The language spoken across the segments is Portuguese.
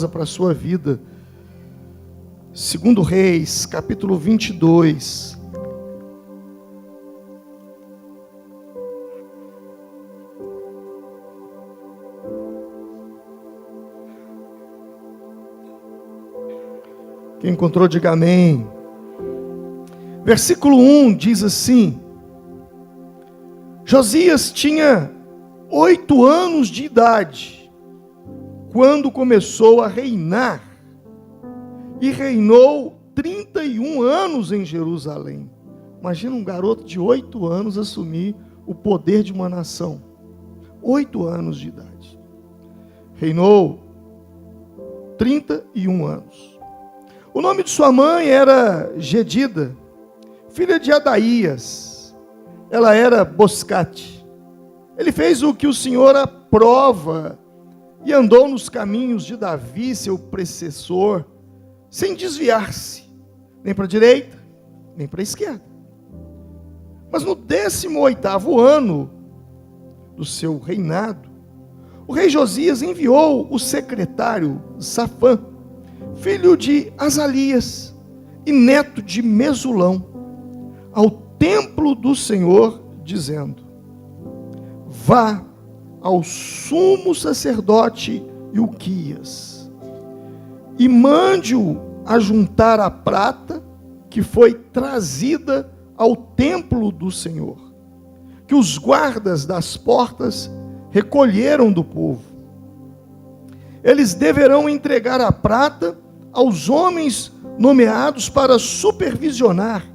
para a sua vida. 2 Reis, capítulo 22. Quem encontrou, diga amém. Versículo 1 diz assim: Josias tinha 8 anos de idade quando começou a reinar, e reinou 31 anos em Jerusalém. Imagina um garoto de 8 anos assumir o poder de uma nação. 8 anos de idade. Reinou 31 anos. O nome de sua mãe era Gedida, filha de Adaías. Ela era Boscate. Ele fez o que o Senhor aprova e andou nos caminhos de Davi, seu predecessor, sem desviar-se, nem para a direita, nem para a esquerda. Mas no 18º ano do seu reinado, o rei Josias enviou o secretário Safã, filho de Azalias e neto de Mesulão, ao templo do Senhor, dizendo: vá ao sumo sacerdote Ilquias e mande-o ajuntar a prata que foi trazida ao templo do Senhor, que os guardas das portas recolheram do povo. Eles deverão entregar a prata aos homens nomeados para supervisionar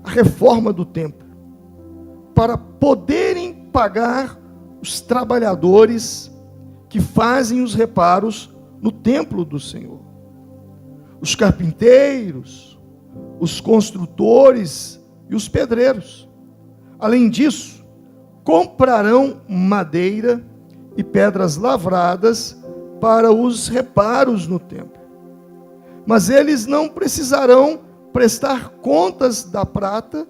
a reforma do templo, para poderem pagar os trabalhadores que fazem os reparos no templo do Senhor. Os carpinteiros, os construtores e os pedreiros. Além disso, comprarão madeira e pedras lavradas para os reparos no templo. Mas eles não precisarão prestar contas da prata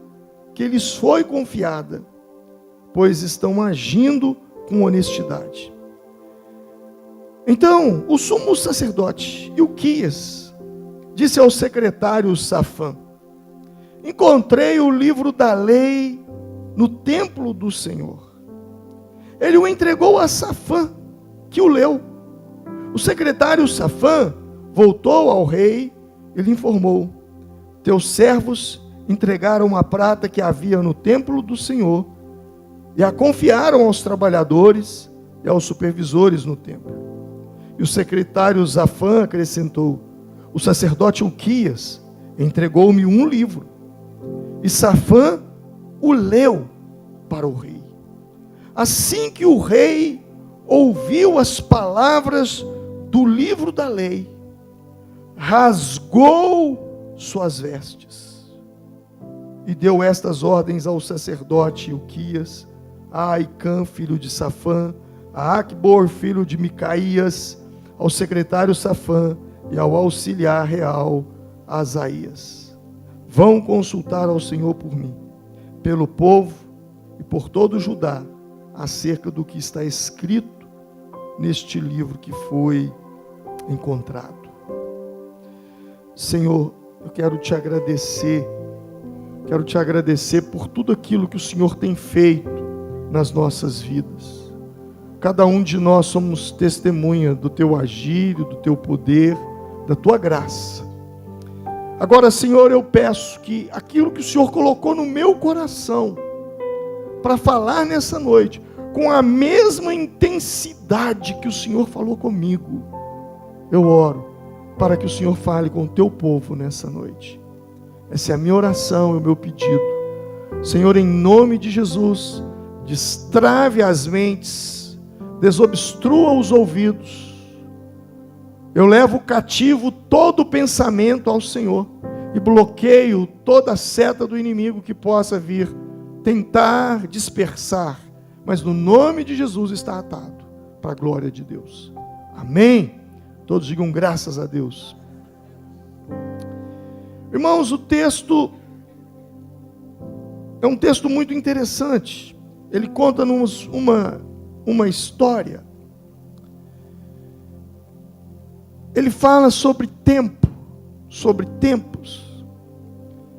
que lhes foi confiada, pois estão agindo com honestidade. Então, o sumo sacerdote Ilquias disse ao secretário Safã: encontrei o livro da lei no templo do Senhor. Ele o entregou a Safã, que o leu. O secretário Safã voltou ao rei e lhe informou: teus servos entregaram a prata que havia no templo do Senhor e a confiaram aos trabalhadores e aos supervisores no templo. E o secretário Safã acrescentou: o sacerdote Ilquias entregou-me um livro. E Safã o leu para o rei. Assim que o rei ouviu as palavras do livro da lei, rasgou suas vestes e deu estas ordens ao sacerdote Ilquias, a Aicã, filho de Safã, a Acbor, filho de Micaías, ao secretário Safã e ao auxiliar real Asaías: vão consultar ao Senhor por mim, pelo povo e por todo Judá, acerca do que está escrito neste livro que foi encontrado. Senhor, eu quero te agradecer por tudo aquilo que o Senhor tem feito nas nossas vidas. Cada um de nós somos testemunha do teu agir, do teu poder, da tua graça. Agora, Senhor, eu peço que aquilo que o Senhor colocou no meu coração para falar nessa noite, com a mesma intensidade que o Senhor falou comigo, eu oro para que o Senhor fale com o teu povo nessa noite. Essa é a minha oração, é o meu pedido. Senhor, em nome de Jesus, destrave as mentes, desobstrua os ouvidos. Eu levo cativo todo pensamento ao Senhor e bloqueio toda seta do inimigo que possa vir tentar dispersar, mas no nome de Jesus está atado, para a glória de Deus. Amém? Todos digam graças a Deus. Irmãos, o texto é um texto muito interessante. Ele conta-nos uma história. ele fala sobre tempo, sobre tempos.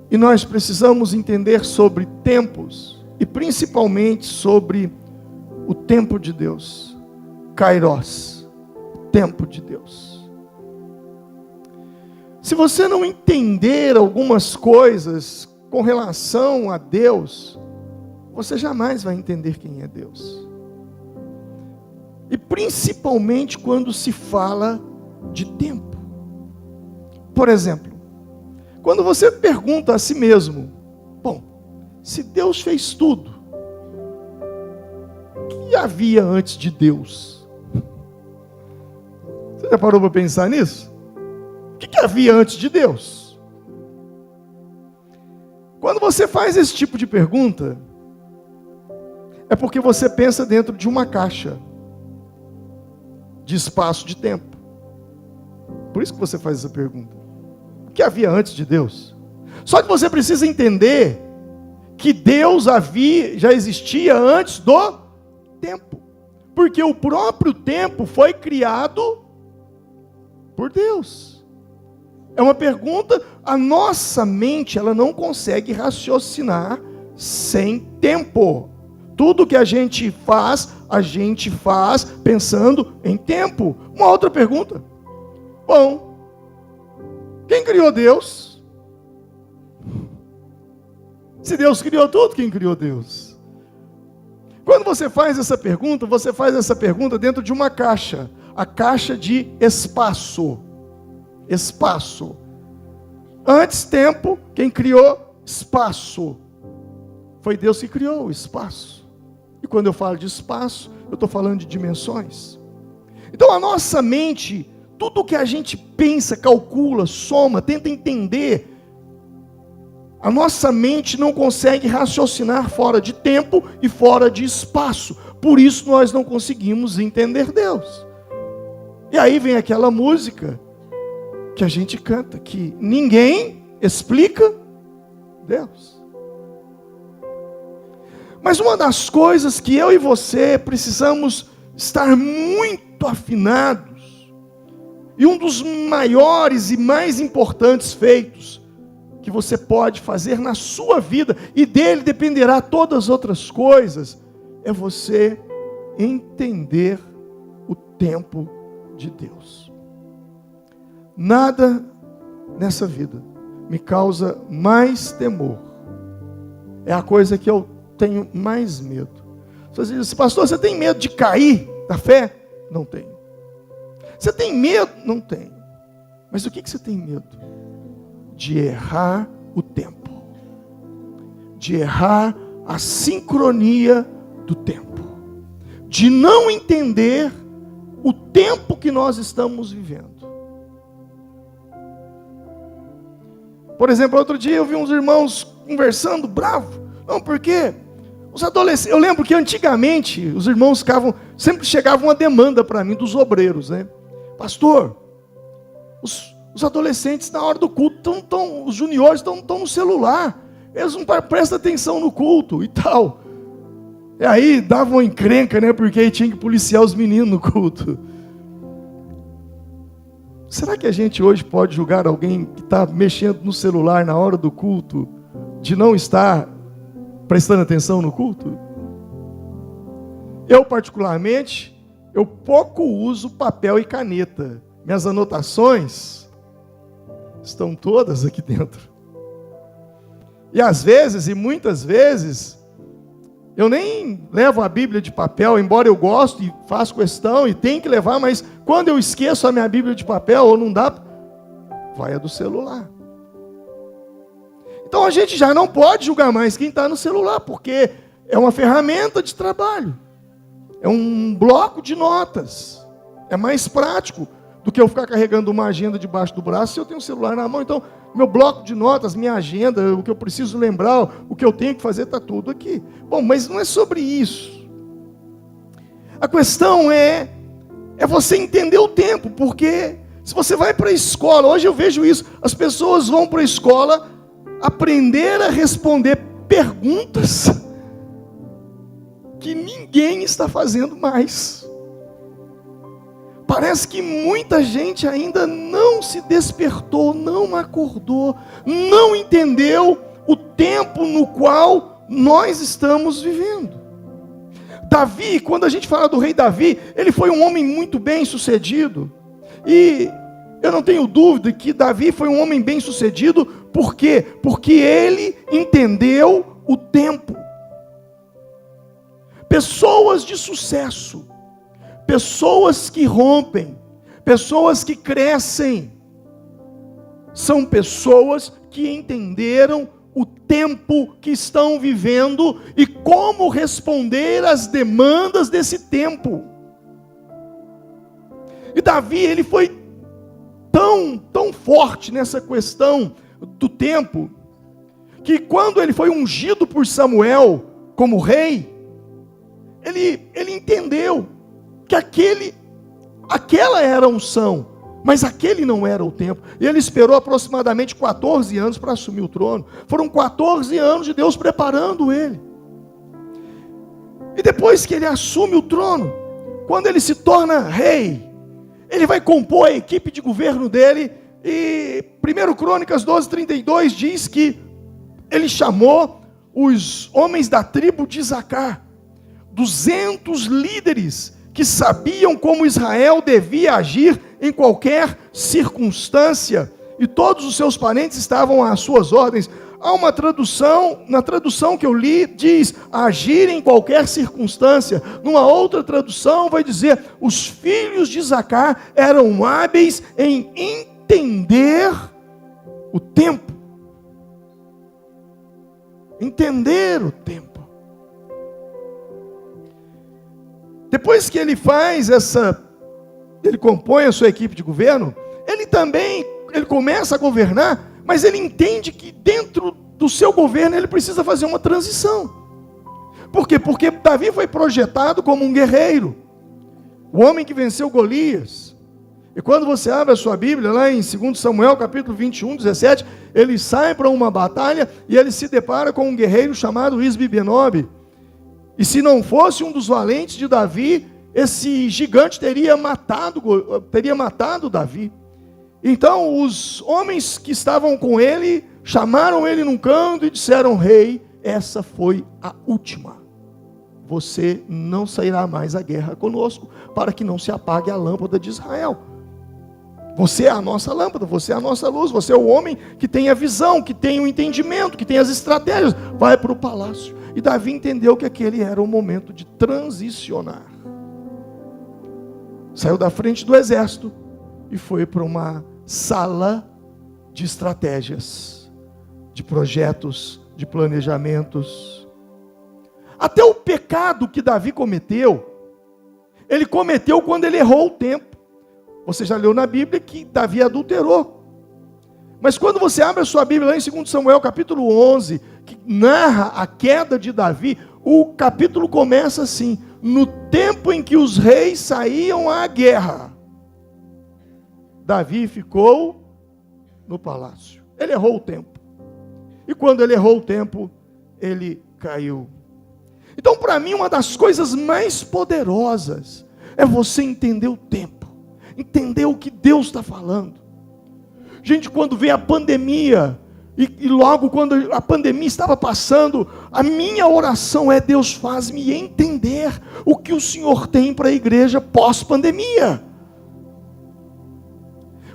E nós precisamos entender sobre tempos, e principalmente sobre o tempo de Deus. Kairos, o tempo de Deus. Se você não entender algumas coisas com relação a Deus, você jamais vai entender quem é Deus. E principalmente quando se fala de tempo. Por exemplo, quando você pergunta a si mesmo, bom, se Deus fez tudo, o que havia antes de Deus? Você já parou para pensar nisso? O que havia antes de Deus? Quando você faz esse tipo de pergunta, é porque você pensa dentro de uma caixa de espaço de tempo. Por isso que você faz essa pergunta. O que havia antes de Deus? Só que você precisa entender que Deus já existia antes do tempo. Porque o próprio tempo foi criado por Deus. É uma pergunta, a nossa mente, ela não consegue raciocinar sem tempo. Tudo que a gente faz pensando em tempo. Uma outra pergunta. Bom, quem criou Deus? Se Deus criou tudo, quem criou Deus? Quando você faz essa pergunta dentro de uma caixa. A caixa de espaço. Espaço. Antes, tempo, quem criou? Espaço. Foi Deus que criou o espaço. E quando eu falo de espaço, eu estou falando de dimensões. Então a nossa mente, tudo que a gente pensa, calcula, soma, tenta entender, a nossa mente não consegue raciocinar fora de tempo e fora de espaço. Por isso nós não conseguimos entender Deus. E aí vem aquela música que a gente canta, que ninguém explica Deus. Mas uma das coisas que eu e você precisamos estar muito afinados, e um dos maiores e mais importantes feitos que você pode fazer na sua vida, e dele dependerá todas as outras coisas, é você entender o tempo de Deus. Nada nessa vida me causa mais temor. É a coisa que eu tenho mais medo. Você diz assim, pastor, você tem medo de cair da fé? Não tenho. Você tem medo? Não tenho. Mas o que você tem medo? De errar o tempo. De errar a sincronia do tempo. De não entender o tempo que nós estamos vivendo. Por exemplo, outro dia eu vi uns irmãos conversando bravo. Não, por quê? Os adolescentes, eu lembro que antigamente os irmãos sempre chegava uma demanda para mim dos obreiros, né? Pastor, os adolescentes na hora do culto os juniores estão no celular. Eles não prestam atenção no culto e tal. E aí dava uma encrenca, né? Porque aí tinha que policiar os meninos no culto. Será que a gente hoje pode julgar alguém que está mexendo no celular na hora do culto, de não estar prestando atenção no culto? Eu particularmente, eu pouco uso papel e caneta. Minhas anotações estão todas aqui dentro. E às vezes, e muitas vezes, eu nem levo a Bíblia de papel, embora eu goste e faço questão e tenho que levar, mas quando eu esqueço a minha Bíblia de papel, ou não dá, vai a do celular. Então a gente já não pode julgar mais quem está no celular, porque é uma ferramenta de trabalho. É um bloco de notas. É mais prático do que eu ficar carregando uma agenda debaixo do braço se eu tenho um celular na mão. Então, meu bloco de notas, minha agenda, o que eu preciso lembrar, o que eu tenho que fazer, está tudo aqui. Bom, mas não é sobre isso. A questão é você entender o tempo, porque se você vai para a escola, hoje eu vejo isso, as pessoas vão para a escola aprender a responder perguntas que ninguém está fazendo mais. Parece que muita gente ainda não se despertou, não acordou, não entendeu o tempo no qual nós estamos vivendo. Davi, quando a gente fala do rei Davi, ele foi um homem muito bem sucedido. E eu não tenho dúvida que Davi foi um homem bem sucedido. Por quê? Porque ele entendeu o tempo. Pessoas de sucesso, pessoas que rompem, pessoas que crescem, são pessoas que entenderam o tempo que estão vivendo e como responder às demandas desse tempo. E Davi, ele foi tão forte nessa questão do tempo, que quando ele foi ungido por Samuel como rei, ele entendeu que aquela era a unção, mas aquele não era o tempo. E ele esperou aproximadamente 14 anos para assumir o trono. Foram 14 anos de Deus preparando ele. E depois que ele assume o trono, quando ele se torna rei, ele vai compor a equipe de governo dele. E 1 Crônicas 12:32 diz que ele chamou os homens da tribo de Isacar, 200 líderes que sabiam como Israel devia agir em qualquer circunstância, e todos os seus parentes estavam às suas ordens. Há uma tradução, na tradução que eu li, diz agir em qualquer circunstância. Numa outra tradução vai dizer, os filhos de Isacar eram hábeis em entender o tempo. Entender o tempo. Depois que ele ele compõe a sua equipe de governo, ele começa a governar, mas ele entende que dentro do seu governo ele precisa fazer uma transição. Por quê? Porque Davi foi projetado como um guerreiro, o homem que venceu Golias. E quando você abre a sua Bíblia, lá em 2 Samuel, capítulo 21:17, ele sai para uma batalha e ele se depara com um guerreiro chamado Isbi-Benob. E se não fosse um dos valentes de Davi, esse gigante teria matado Davi. Então os homens que estavam com ele chamaram ele num canto e disseram: rei, essa foi a última. Você não sairá mais à guerra conosco, para que não se apague a lâmpada de Israel. Você é a nossa lâmpada, você é a nossa luz, você é o homem que tem a visão, que tem o entendimento, que tem as estratégias. Vai para o palácio. E Davi entendeu que aquele era o momento de transicionar. Saiu da frente do exército e foi para uma sala de estratégias, de projetos, de planejamentos. Até o pecado que Davi cometeu, ele cometeu quando ele errou o tempo. Você já leu na Bíblia que Davi adulterou. Mas quando você abre a sua Bíblia, lá em 2 Samuel, capítulo 11, que narra a queda de Davi, o capítulo começa assim: no tempo em que os reis saíam à guerra, Davi ficou no palácio. Ele errou o tempo. E quando ele errou o tempo, ele caiu. Então, para mim, uma das coisas mais poderosas é você entender o tempo, entender o que Deus está falando. Gente, quando veio a pandemia, e logo quando a pandemia estava passando, a minha oração é: Deus, faz-me entender o que o Senhor tem para a igreja pós-pandemia.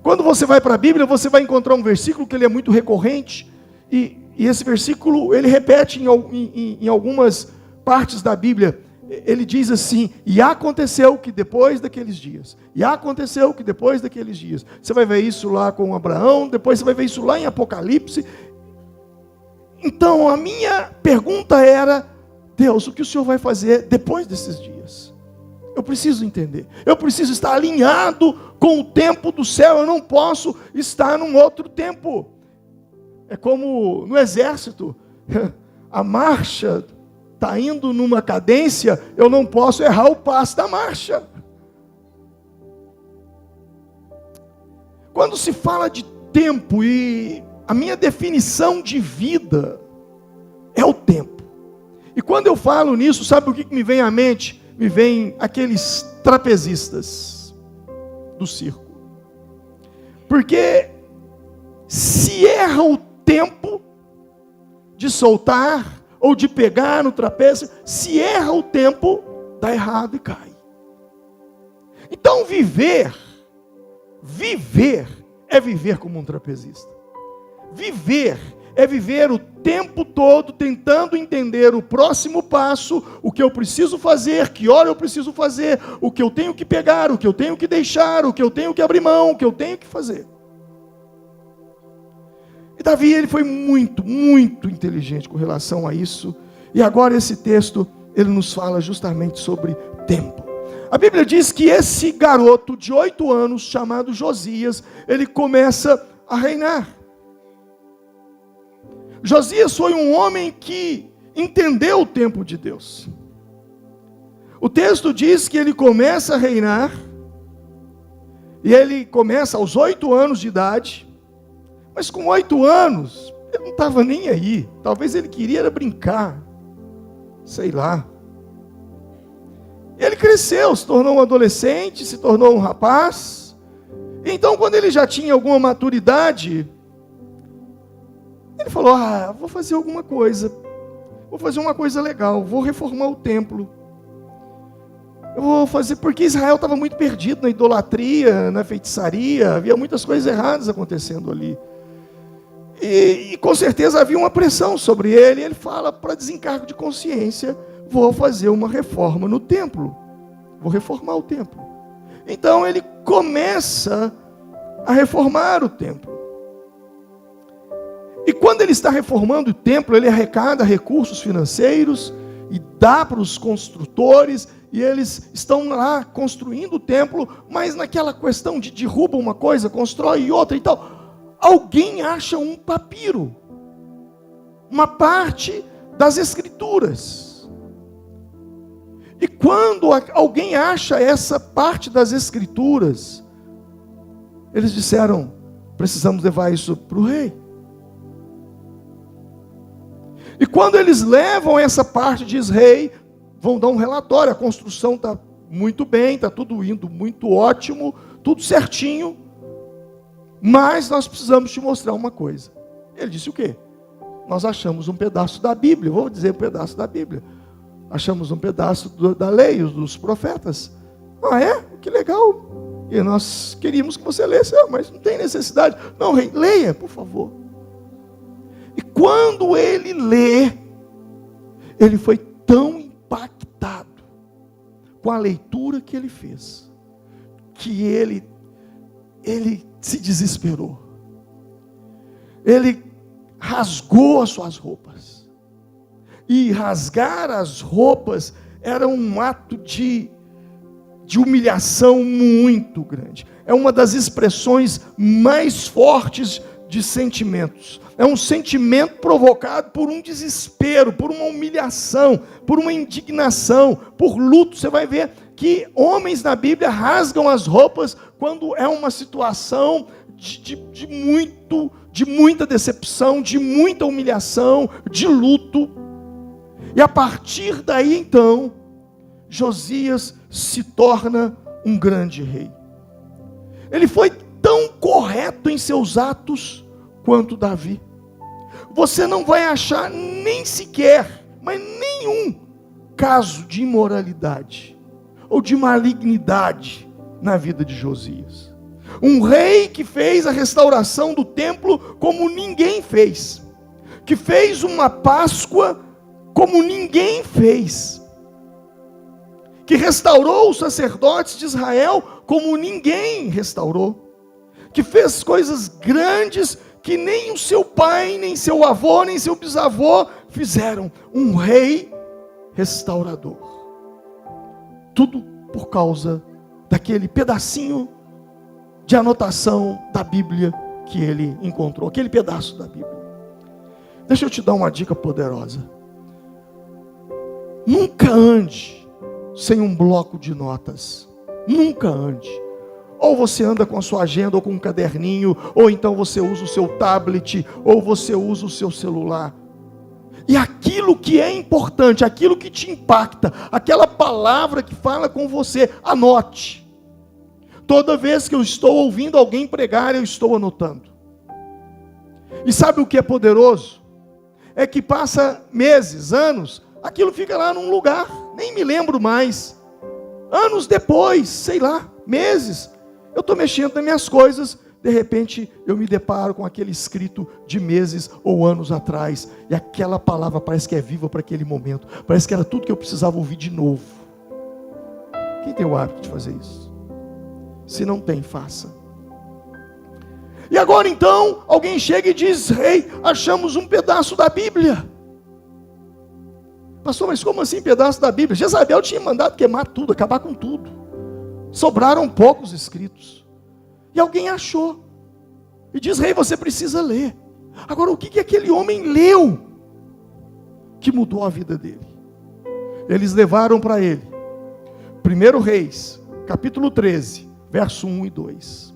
Quando você vai para a Bíblia, você vai encontrar um versículo que ele é muito recorrente, e esse versículo ele repete em algumas partes da Bíblia. Ele diz assim: e aconteceu que depois daqueles dias, e aconteceu que depois daqueles dias. Você vai ver isso lá com Abraão, depois você vai ver isso lá em Apocalipse. Então a minha pergunta era: Deus, o que o Senhor vai fazer depois desses dias? Eu preciso entender, eu preciso estar alinhado com o tempo do céu, eu não posso estar num outro tempo. É como no exército, a marcha está indo numa cadência, eu não posso errar o passo da marcha. Quando se fala de tempo, e a minha definição de vida é o tempo. E quando eu falo nisso, sabe o que me vem à mente? Me vem aqueles trapezistas. do circo. Porque se erra o tempo de soltar ou de pegar no trapézio, se erra o tempo, dá errado e cai. Então viver é viver como um trapezista. Viver é viver o tempo todo tentando entender o próximo passo, o que eu preciso fazer, que hora eu preciso fazer, o que eu tenho que pegar, o que eu tenho que deixar, o que eu tenho que abrir mão, o que eu tenho que fazer. E Davi, ele foi muito, muito inteligente com relação a isso. E agora esse texto, ele nos fala justamente sobre tempo. A Bíblia diz que esse garoto de 8 anos, chamado Josias, ele começa a reinar. Josias foi um homem que entendeu o tempo de Deus. O texto diz que ele começa a reinar, e ele começa aos 8 anos de idade, mas com 8 anos, ele não estava nem aí. Talvez ele queria brincar, sei lá. E ele cresceu, se tornou um adolescente, se tornou um rapaz. Então, quando ele já tinha alguma maturidade, ele falou: vou fazer alguma coisa. Vou fazer uma coisa legal. Vou reformar o templo. Eu vou fazer, porque Israel estava muito perdido na idolatria, na feitiçaria. Havia muitas coisas erradas acontecendo ali. E com certeza havia uma pressão sobre ele. Ele fala, para desencargo de consciência, vou fazer uma reforma no templo. Vou reformar o templo. Então ele começa a reformar o templo. E quando ele está reformando o templo, ele arrecada recursos financeiros e dá para os construtores, e eles estão lá construindo o templo, mas naquela questão de derruba uma coisa, constrói outra e tal, alguém acha um papiro, uma parte das escrituras. E quando alguém acha essa parte das escrituras, eles disseram: precisamos levar isso para o rei. E quando eles levam essa parte, diz rei, vão dar um relatório, a construção está muito bem, está tudo indo muito ótimo, tudo certinho, mas nós precisamos te mostrar uma coisa. Ele disse o quê? Nós achamos um pedaço da Bíblia, vou dizer um pedaço da Bíblia, achamos um pedaço da lei, dos profetas. É? Que legal, e nós queríamos que você lesse, mas não tem necessidade. Não, rei, leia, por favor. E quando ele lê, ele foi tão impactado com a leitura que ele fez, que ele se desesperou. Ele rasgou as suas roupas. E rasgar as roupas era um ato de humilhação muito grande. É uma das expressões mais fortes de sentimentos. É um sentimento provocado por um desespero, por uma humilhação, por uma indignação, por luto. Você vai ver que homens na Bíblia rasgam as roupas quando é uma situação de muita decepção, de muita humilhação, de luto. E a partir daí então, Josias se torna um grande rei. Ele foi tão correto em seus atos quanto Davi. Você não vai achar nem sequer, mas nenhum caso de imoralidade ou de malignidade na vida de Josias. Um rei que fez a restauração do templo como ninguém fez, que fez uma Páscoa como ninguém fez, que restaurou os sacerdotes de Israel como ninguém restaurou, que fez coisas grandes que nem o seu pai, nem seu avô, nem seu bisavô fizeram. Um rei restaurador. Tudo por causa daquele pedacinho de anotação da Bíblia que ele encontrou, aquele pedaço da Bíblia. Deixa eu te dar uma dica poderosa. Nunca ande sem um bloco de notas. Nunca ande. Ou você anda com a sua agenda, ou com um caderninho, ou então você usa o seu tablet, ou você usa o seu celular. E aquilo que é importante, aquilo que te impacta, aquela palavra que fala com você, anote. Toda vez que eu estou ouvindo alguém pregar, eu estou anotando. E sabe o que é poderoso? É que passa meses, anos, aquilo fica lá num lugar, nem me lembro mais. Anos depois, sei lá, meses, eu estou mexendo nas minhas coisas, de repente eu me deparo com aquele escrito de meses ou anos atrás, e aquela palavra parece que é viva para aquele momento, parece que era tudo que eu precisava ouvir de novo. Quem tem o hábito de fazer isso? Se não tem, faça. E agora então, alguém chega e diz: rei, achamos um pedaço da Bíblia. Pastor, mas como assim pedaço da Bíblia? Jezabel tinha mandado queimar tudo, acabar com tudo. Sobraram poucos escritos. E alguém achou. E diz: rei, você precisa ler. Agora, o que aquele homem leu que mudou a vida dele? Eles levaram para ele 1 Reis, capítulo 13, verso 1 e 2.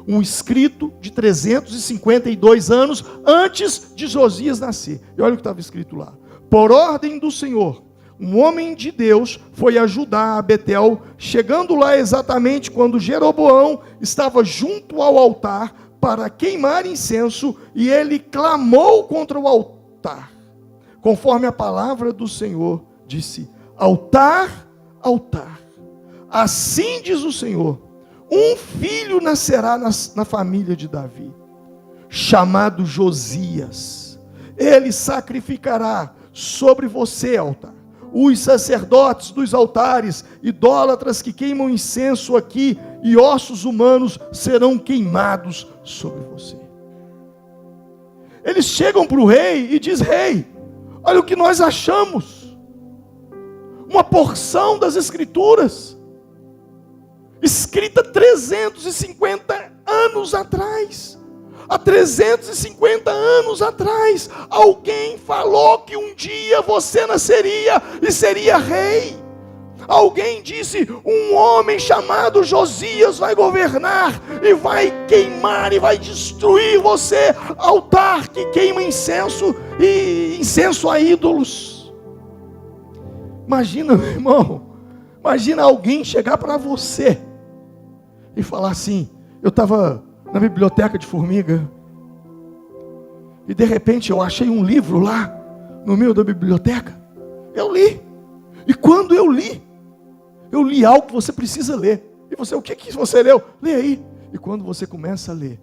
Um escrito de 352 anos antes de Josias nascer. E olha o que estava escrito lá. Por ordem do Senhor, um homem de Deus foi ajudar a Betel, chegando lá exatamente quando Jeroboão estava junto ao altar para queimar incenso, e ele clamou contra o altar. Conforme a palavra do Senhor, disse: altar, altar. Assim diz o Senhor: um filho nascerá na família de Davi, chamado Josias. Ele sacrificará sobre você, altar, os sacerdotes dos altares, idólatras que queimam incenso aqui, e ossos humanos serão queimados sobre você. Eles chegam para o rei e dizem: rei, olha o que nós achamos. Uma porção das escrituras, escrita 350 anos atrás. Há 350 anos atrás, alguém falou que um dia você nasceria e seria rei. Alguém disse: um homem chamado Josias vai governar e vai queimar e vai destruir você. Altar que queima incenso e incenso a ídolos. Imagina, meu irmão, imagina alguém chegar para você e falar assim: eu estava na biblioteca de Formiga, e de repente eu achei um livro lá, no meio da biblioteca, eu li, e quando eu li algo que você precisa ler, e você, o que você leu? Lê aí, e quando você começa a ler,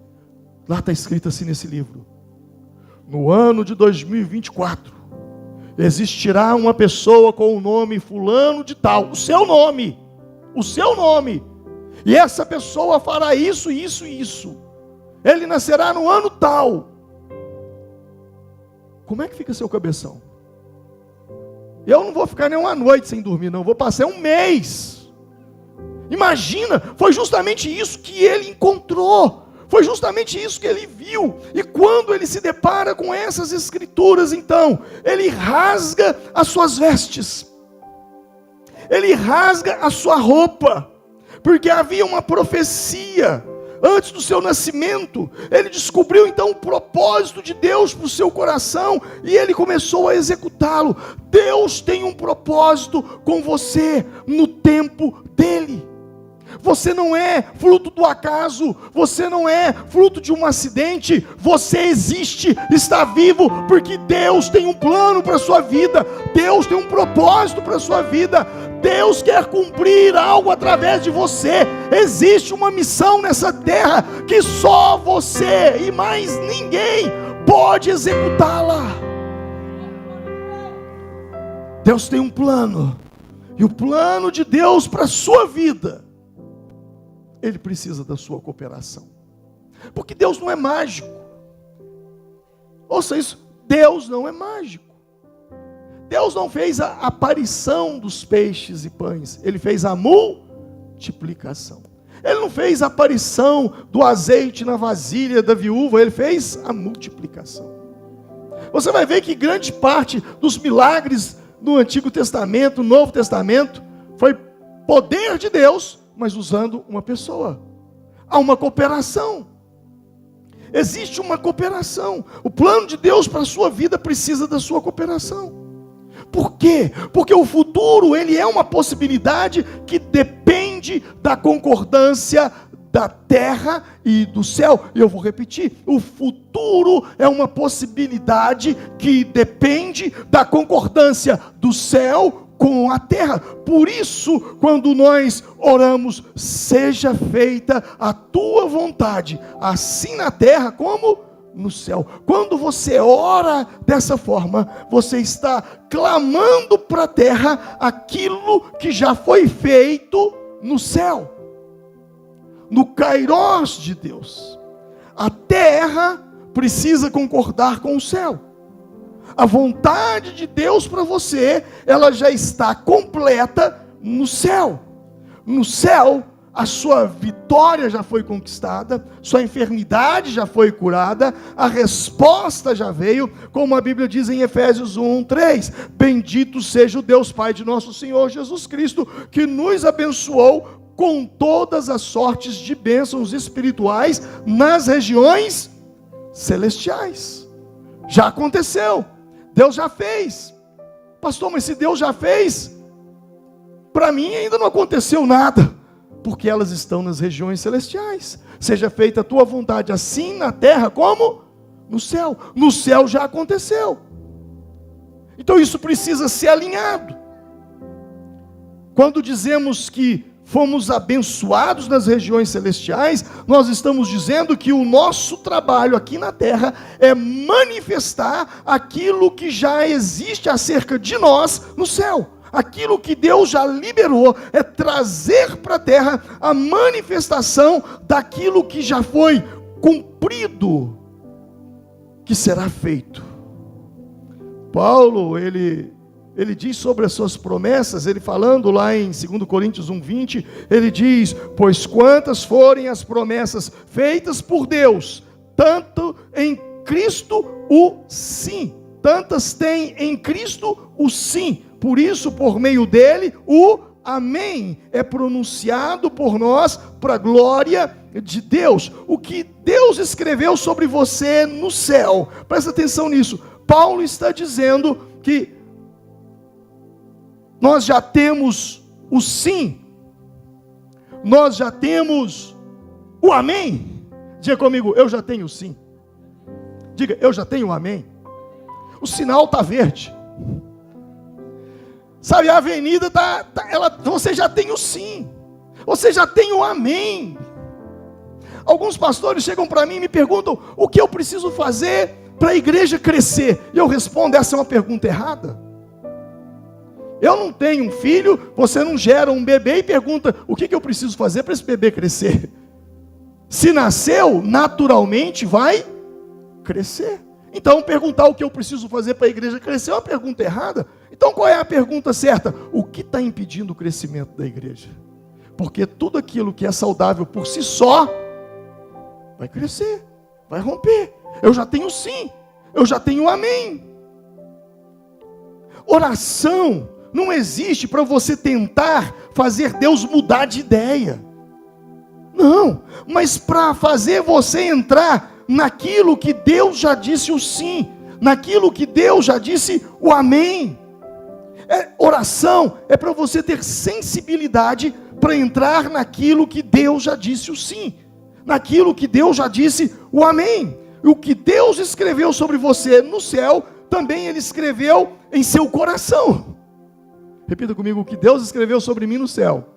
lá está escrito assim nesse livro: no ano de 2024, existirá uma pessoa com o nome fulano de tal, o seu nome, e essa pessoa fará isso, isso e isso. Ele nascerá no ano tal. Como é que fica seu cabeção? Eu não vou ficar nem uma noite sem dormir, não. Vou passar um mês. Imagina, foi justamente isso que ele encontrou. Foi justamente isso que ele viu. E quando ele se depara com essas escrituras, então, ele rasga as suas vestes. Ele rasga a sua roupa. Porque havia uma profecia antes do seu nascimento. Ele descobriu então o propósito de Deus para o seu coração, e ele começou a executá-lo. Deus tem um propósito com você no tempo dele. Você não é fruto do acaso, você não é fruto de um acidente, você existe, está vivo, porque Deus tem um plano para a sua vida, Deus tem um propósito para a sua vida, Deus quer cumprir algo através de você. Existe uma missão nessa terra que só você e mais ninguém pode executá-la. Deus tem um plano, e o plano de Deus para a sua vida, ele precisa da sua cooperação. Porque Deus não é mágico. Ouça isso, Deus não é mágico. Deus não fez a aparição dos peixes e pães, ele fez a multiplicação. Ele não fez a aparição do azeite na vasilha da viúva, ele fez a multiplicação. Você vai ver que grande parte dos milagres no Antigo Testamento, no Novo Testamento, foi poder de Deus, mas usando uma pessoa. Há uma cooperação. Existe uma cooperação. O plano de Deus para a sua vida precisa da sua cooperação. Por quê? Porque o futuro, ele é uma possibilidade que depende da concordância da terra e do céu. E eu vou repetir, o futuro é uma possibilidade que depende da concordância do céu com a terra. Por isso, quando nós oramos, seja feita a tua vontade, assim na terra como no céu. Quando você ora dessa forma, você está clamando para a terra aquilo que já foi feito no céu. No kairós de Deus, a terra precisa concordar com o céu. A vontade de Deus para você, ela já está completa no céu. No céu, a sua vitória já foi conquistada, sua enfermidade já foi curada, a resposta já veio, como a Bíblia diz em Efésios 1:3, bendito seja o Deus Pai de nosso Senhor Jesus Cristo, que nos abençoou com todas as sortes de bênçãos espirituais nas regiões celestiais. Já aconteceu, Deus já fez. Pastor, mas se Deus já fez, para mim ainda não aconteceu nada, porque elas estão nas regiões celestiais. Seja feita a tua vontade, assim na terra como no céu. No céu já aconteceu. Então isso precisa ser alinhado. Quando dizemos que fomos abençoados nas regiões celestiais, nós estamos dizendo que o nosso trabalho aqui na terra é manifestar aquilo que já existe acerca de nós no céu. Aquilo que Deus já liberou é trazer para a terra a manifestação daquilo que já foi cumprido, que será feito. Paulo, ele diz sobre as suas promessas, ele falando lá em 2 Coríntios 1:20, ele diz, pois quantas forem as promessas feitas por Deus, tanto em Cristo o sim, tantas têm em Cristo o sim, por isso por meio dele o amém é pronunciado por nós para a glória de Deus. O que Deus escreveu sobre você no céu, presta atenção nisso, Paulo está dizendo que nós já temos o sim, nós já temos o amém. Diga comigo, eu já tenho o sim. Diga, eu já tenho o amém. O sinal está verde. Sabe, a avenida você já tem o sim, você já tem o amém. Alguns pastores chegam para mim e me perguntam, o que eu preciso fazer para a igreja crescer? E eu respondo, essa é uma pergunta errada. Eu não tenho um filho, você não gera um bebê e pergunta, o que eu preciso fazer para esse bebê crescer? Se nasceu, naturalmente vai crescer. Então perguntar o que eu preciso fazer para a igreja crescer é uma pergunta errada. Então qual é a pergunta certa? O que está impedindo o crescimento da igreja? Porque tudo aquilo que é saudável por si só, vai crescer, vai romper. Eu já tenho sim, eu já tenho amém. Oração não existe para você tentar fazer Deus mudar de ideia. Não, mas para fazer você entrar naquilo que Deus já disse o sim, naquilo que Deus já disse o amém. Oração é para você ter sensibilidade para entrar naquilo que Deus já disse o sim, naquilo que Deus já disse o amém. O que Deus escreveu sobre você no céu, também Ele escreveu em seu coração. Repita comigo, o que Deus escreveu sobre mim no céu,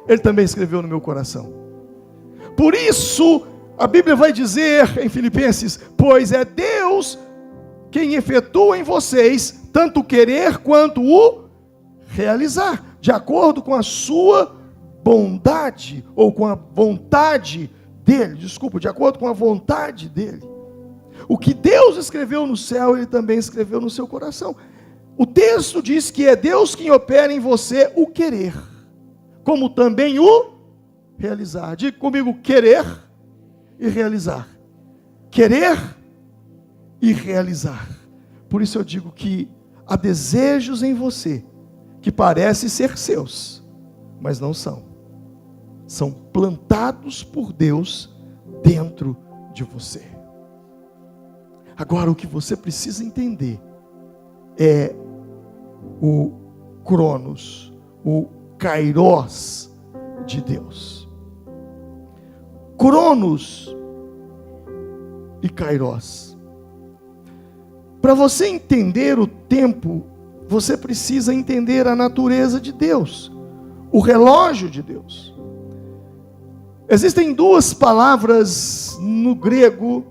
Ele também escreveu no meu coração. Por isso, a Bíblia vai dizer em Filipenses, pois é Deus quem efetua em vocês, tanto o querer quanto o realizar, de acordo com a sua bondade, ou com a vontade dEle, de acordo com a vontade dEle. O que Deus escreveu no céu, Ele também escreveu no seu coração. O texto diz que é Deus quem opera em você o querer, como também o realizar. Diga comigo, querer e realizar. Querer e realizar. Por isso eu digo que há desejos em você que parecem ser seus, mas não são. São plantados por Deus dentro de você. Agora o que você precisa entender é o Cronos, o Kairos de Deus. Cronos e Kairos. Para você entender o tempo, você precisa entender a natureza de Deus, o relógio de Deus. Existem duas palavras no grego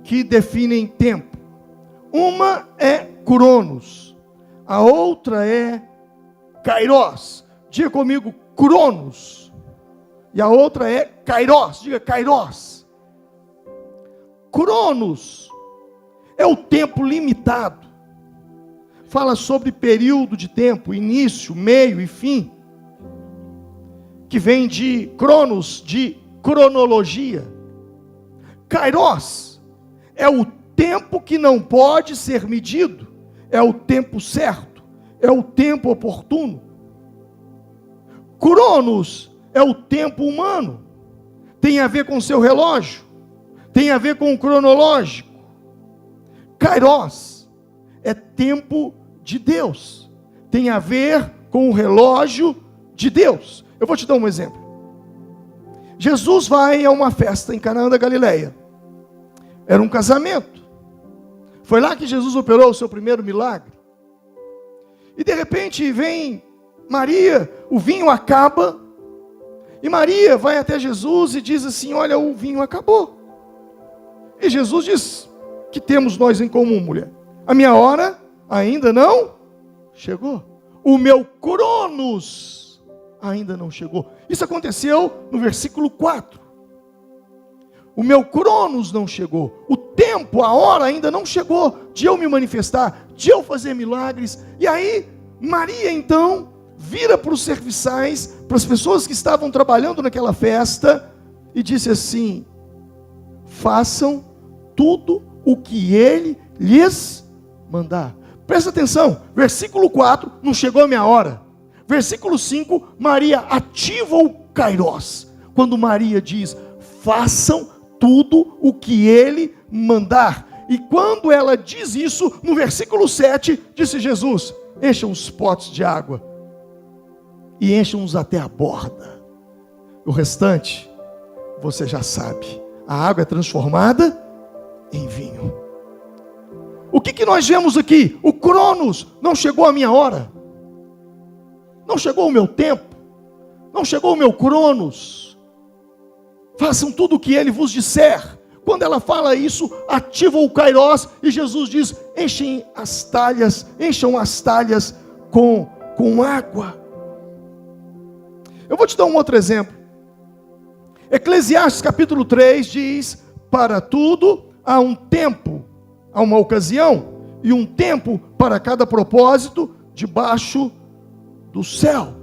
que definem tempo. Uma é Cronos, a outra é Kairos. Diga comigo, Cronos. E a outra é Kairos. Diga Kairos. Cronos é o tempo limitado. Fala sobre período de tempo, início, meio e fim. Que vem de Cronos, de cronologia. Kairos é o tempo que não pode ser medido. É o tempo certo. É o tempo oportuno. Cronos é o tempo humano. Tem a ver com o seu relógio. Tem a ver com o cronológico. Kairos é tempo de Deus. Tem a ver com o relógio de Deus. Eu vou te dar um exemplo. Jesus vai a uma festa em Canaã da Galileia. Era um casamento. Foi lá que Jesus operou o seu primeiro milagre. E de repente vem Maria, o vinho acaba. E Maria vai até Jesus e diz assim: olha, o vinho acabou. E Jesus diz: que temos nós em comum, mulher? A minha hora ainda não chegou. O meu Cronos ainda não chegou. Isso aconteceu no versículo 4. O meu Cronos não chegou. O tempo, a hora ainda não chegou de eu me manifestar, de eu fazer milagres. E aí, Maria então vira para os serviçais, para as pessoas que estavam trabalhando naquela festa, e disse assim: façam tudo o que ele lhes mandar. Presta atenção, versículo 4, não chegou a minha hora. Versículo 5, Maria ativa o Kairos. Quando Maria diz: façam tudo o que ele mandar. E quando ela diz isso, no versículo 7, disse Jesus: encham os potes de água e encham-os até a borda. O restante, você já sabe. A água é transformada em vinho. O que nós vemos aqui? O Cronos, não chegou a minha hora. Não chegou o meu tempo. Não chegou o meu Cronos. Façam tudo o que ele vos disser. Quando ela fala isso, ativa o Kairos e Jesus diz: encham as talhas com água. Eu vou te dar um outro exemplo. Eclesiastes capítulo 3 diz: para tudo há um tempo, há uma ocasião, e um tempo para cada propósito debaixo do céu.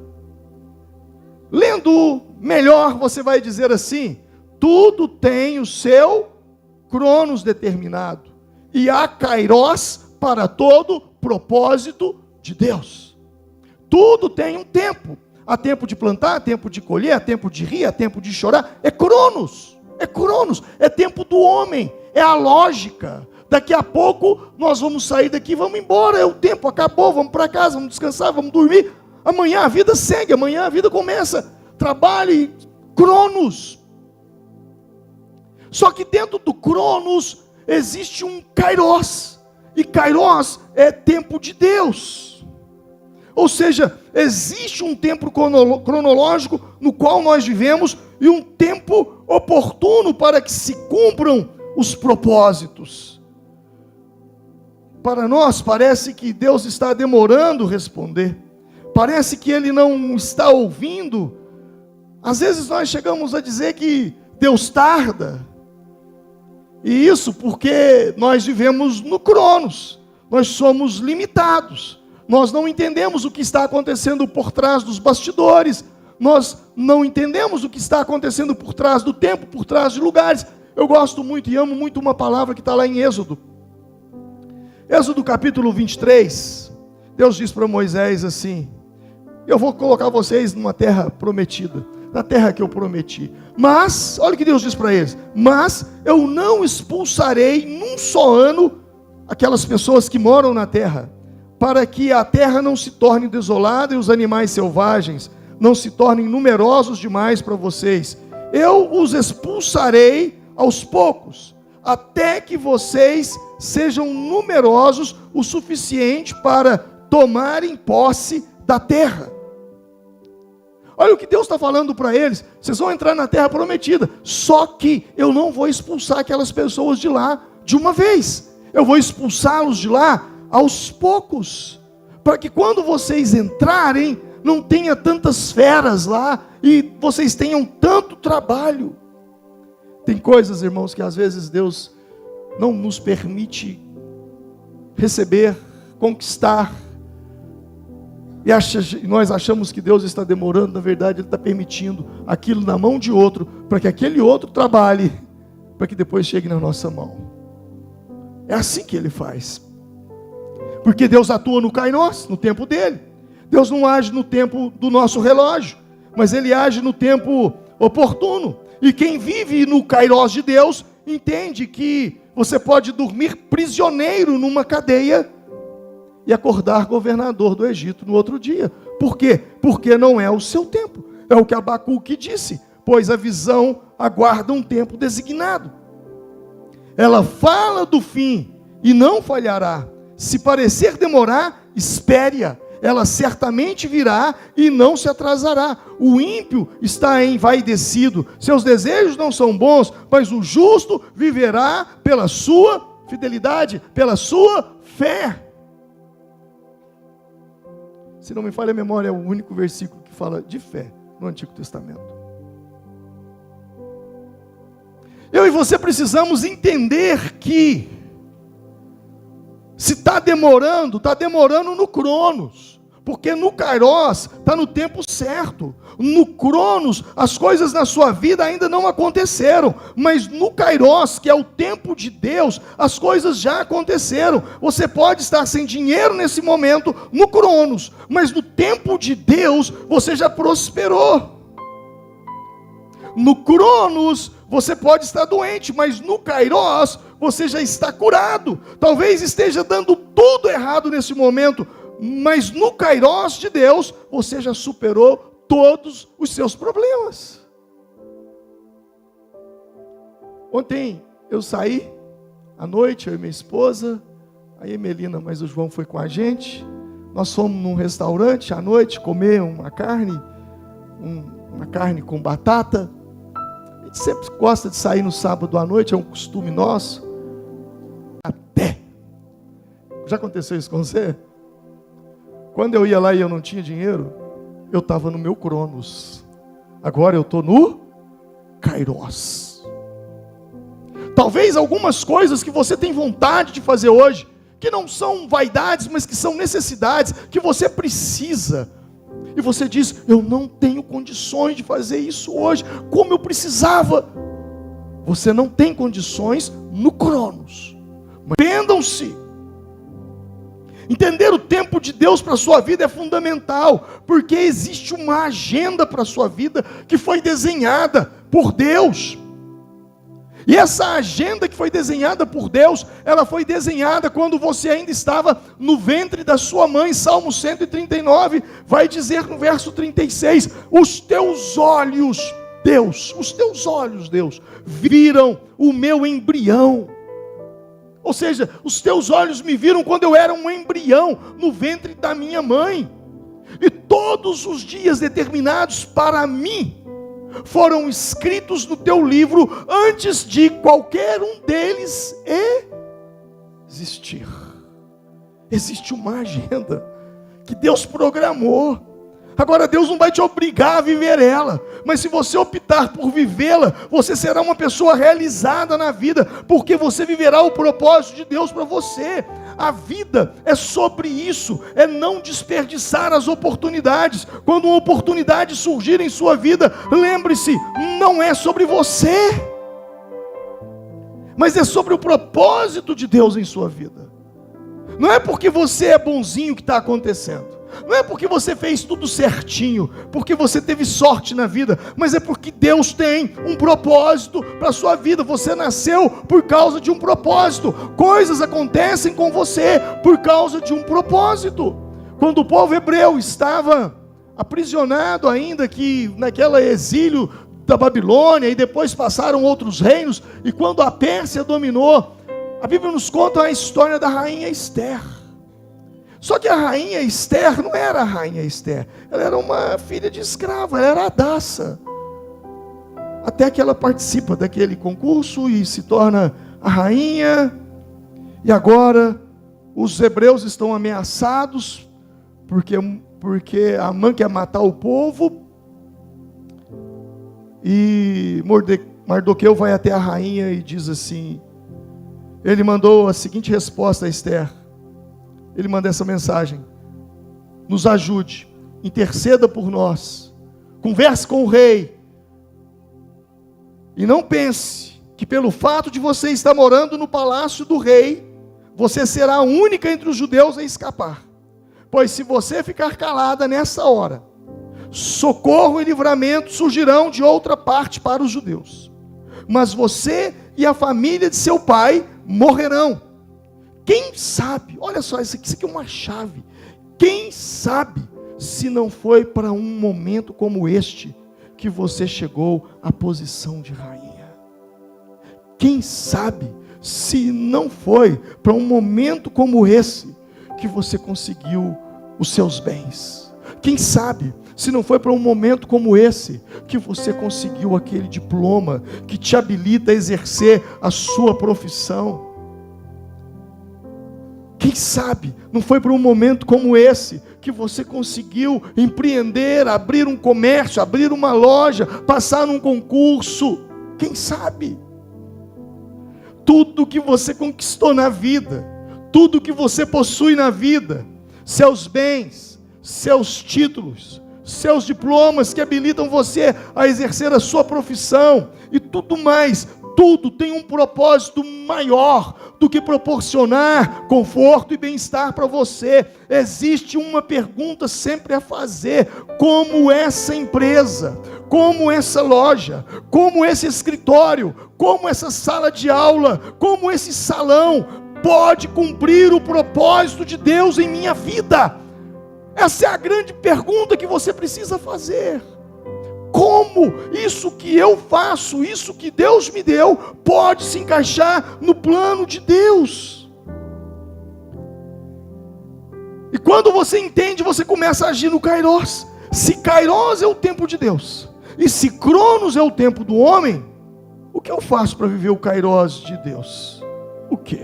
Lendo melhor, você vai dizer assim: tudo tem o seu Cronos determinado, e há Kairos para todo propósito de Deus. Tudo tem um tempo. Há tempo de plantar, há tempo de colher, há tempo de rir, há tempo de chorar. É Cronos, é tempo do homem, é a lógica. Daqui a pouco nós vamos sair daqui, vamos embora, o tempo acabou, vamos para casa, vamos descansar, vamos dormir. Amanhã a vida segue, amanhã a vida começa. Trabalhe, Cronos. Só que dentro do Cronos existe um Kairos, e Kairos é tempo de Deus. Ou seja, existe um tempo cronológico no qual nós vivemos e um tempo oportuno para que se cumpram os propósitos. Para nós parece que Deus está demorando a responder. Parece que Ele não está ouvindo. Às vezes nós chegamos a dizer que Deus tarda. E isso porque nós vivemos no Cronos. Nós somos limitados. Nós não entendemos o que está acontecendo por trás dos bastidores. Nós não entendemos o que está acontecendo por trás do tempo, por trás de lugares. Eu gosto muito e amo muito uma palavra que está lá em Êxodo. Êxodo capítulo 23. Deus diz para Moisés assim: eu vou colocar vocês numa terra prometida, na terra que eu prometi. Mas, olha o que Deus diz para eles: mas eu não expulsarei num só ano aquelas pessoas que moram na terra, para que a terra não se torne desolada e os animais selvagens não se tornem numerosos demais para vocês. Eu os expulsarei aos poucos, até que vocês sejam numerosos o suficiente para tomarem posse da terra. Olha o que Deus está falando para eles: vocês vão entrar na terra prometida, só que eu não vou expulsar aquelas pessoas de lá de uma vez, eu vou expulsá-los de lá aos poucos, para que quando vocês entrarem, não tenha tantas feras lá, e vocês tenham tanto trabalho. Tem coisas, irmãos, que às vezes Deus não nos permite receber, conquistar, e nós achamos que Deus está demorando. Na verdade Ele está permitindo aquilo na mão de outro, para que aquele outro trabalhe, para que depois chegue na nossa mão. É assim que Ele faz, porque Deus atua no Kairos, no tempo dele. Deus não age no tempo do nosso relógio, mas Ele age no tempo oportuno. E quem vive no Kairos de Deus, entende que você pode dormir prisioneiro numa cadeia e acordar governador do Egito no outro dia. Por quê? Porque não é o seu tempo. É o que Abacuque disse: pois a visão aguarda um tempo designado. Ela fala do fim e não falhará. Se parecer demorar, espere-a. Ela certamente virá e não se atrasará. O ímpio está envaidecido, seus desejos não são bons, mas o justo viverá pela sua fidelidade, pela sua fé. Se não me falha a memória, é o único versículo que fala de fé no Antigo Testamento. Eu e você precisamos entender que se está demorando no Cronos, porque no Kairos está no tempo certo. No Cronos, as coisas na sua vida ainda não aconteceram, mas no Kairos, que é o tempo de Deus, as coisas já aconteceram. Você pode estar sem dinheiro nesse momento, no Cronos, mas no tempo de Deus, você já prosperou. No Cronos, você pode estar doente, mas no Kairos, você já está curado. Talvez esteja dando tudo errado nesse momento, mas no Kairos de Deus, você já superou todos os seus problemas. Ontem eu saí à noite, eu e minha esposa, a Emelina, mas o João foi com a gente. Nós fomos num restaurante à noite comer uma carne com batata. A gente sempre gosta de sair no sábado à noite, é um costume nosso. Até. Já aconteceu isso com você? Quando eu ia lá e eu não tinha dinheiro, eu estava no meu Cronos. Agora eu estou no Kairos. Talvez algumas coisas que você tem vontade de fazer hoje, que não são vaidades, mas que são necessidades, que você precisa. E você diz: eu não tenho condições de fazer isso hoje, como eu precisava. Você não tem condições no Cronos. Entendam-se. Entender o tempo de Deus para a sua vida é fundamental, porque existe uma agenda para a sua vida que foi desenhada por Deus. E essa agenda que foi desenhada por Deus, ela foi desenhada quando você ainda estava no ventre da sua mãe. Salmo 139 vai dizer no verso 36, os teus olhos, Deus, viram o meu embrião. Ou seja, os teus olhos me viram quando eu era um embrião no ventre da minha mãe. E todos os dias determinados para mim foram escritos no teu livro antes de qualquer um deles existir. Existe uma agenda que Deus programou. Agora Deus não vai te obrigar a viver ela, mas se você optar por vivê-la, você será uma pessoa realizada na vida, porque você viverá o propósito de Deus para você. A vida é sobre isso, é não desperdiçar as oportunidades. Quando uma oportunidade surgir em sua vida, lembre-se, não é sobre você, mas é sobre o propósito de Deus em sua vida. Não é porque você é bonzinho que está acontecendo. Não é porque você fez tudo certinho, porque você teve sorte na vida, mas é porque Deus tem um propósito para a sua vida. Você nasceu por causa de um propósito. Coisas acontecem com você por causa de um propósito. Quando o povo hebreu estava aprisionado ainda aqui naquele exílio da Babilônia, e depois passaram outros reinos, e quando a Pérsia dominou, a Bíblia nos conta a história da rainha Esther. Só que a rainha Esther não era a rainha Esther, ela era uma filha de escrava, ela era Hadassah. Até que ela participa daquele concurso e se torna a rainha, e agora os hebreus estão ameaçados, porque Amã quer matar o povo, e Mardoqueu vai até a rainha e diz assim, ele mandou a seguinte resposta a Esther, ele manda essa mensagem: nos ajude, interceda por nós, converse com o rei, e não pense que pelo fato de você estar morando no palácio do rei, você será a única entre os judeus a escapar, pois se você ficar calada nessa hora, socorro e livramento surgirão de outra parte para os judeus, mas você e a família de seu pai morrerão. Quem sabe, olha só, isso aqui é uma chave, quem sabe se não foi para um momento como este que você chegou à posição de rainha? Quem sabe se não foi para um momento como esse que você conseguiu os seus bens? Quem sabe se não foi para um momento como esse que você conseguiu aquele diploma que te habilita a exercer a sua profissão? Quem sabe não foi para um momento como esse que você conseguiu empreender, abrir um comércio, abrir uma loja, passar num concurso? Quem sabe? Tudo que você conquistou na vida, tudo que você possui na vida, seus bens, seus títulos, seus diplomas que habilitam você a exercer a sua profissão e tudo mais, tudo tem um propósito maior do que proporcionar conforto e bem-estar para você. Existe uma pergunta sempre a fazer: como essa empresa, como essa loja, como esse escritório, como essa sala de aula, como esse salão pode cumprir o propósito de Deus em minha vida? Essa é a grande pergunta que você precisa fazer. Como isso que eu faço, isso que Deus me deu, pode se encaixar no plano de Deus? E quando você entende, você começa a agir no Kairos. Se Kairos é o tempo de Deus, e se Cronos é o tempo do homem, o que eu faço para viver o Kairos de Deus? O quê?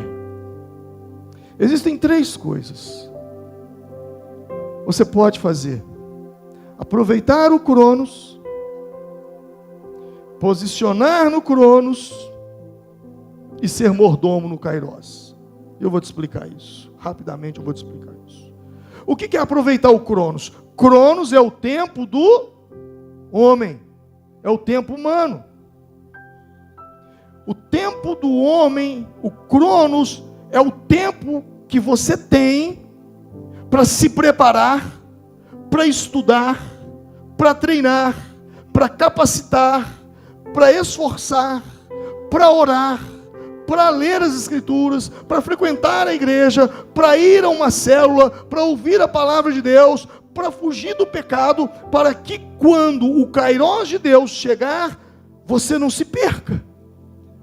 Existem 3 coisas você pode fazer: aproveitar o Cronos, posicionar no Cronos e ser mordomo no Kairos. Eu vou te explicar isso, rapidamente eu vou te explicar isso. O que é aproveitar o Cronos? Cronos é o tempo do homem, é o tempo humano. O tempo do homem, o Cronos, é o tempo que você tem para se preparar, para estudar, para treinar, para capacitar, para esforçar, para orar, para ler as Escrituras, para frequentar a igreja, para ir a uma célula, para ouvir a palavra de Deus, para fugir do pecado, para que quando o Kairos de Deus chegar, você não se perca.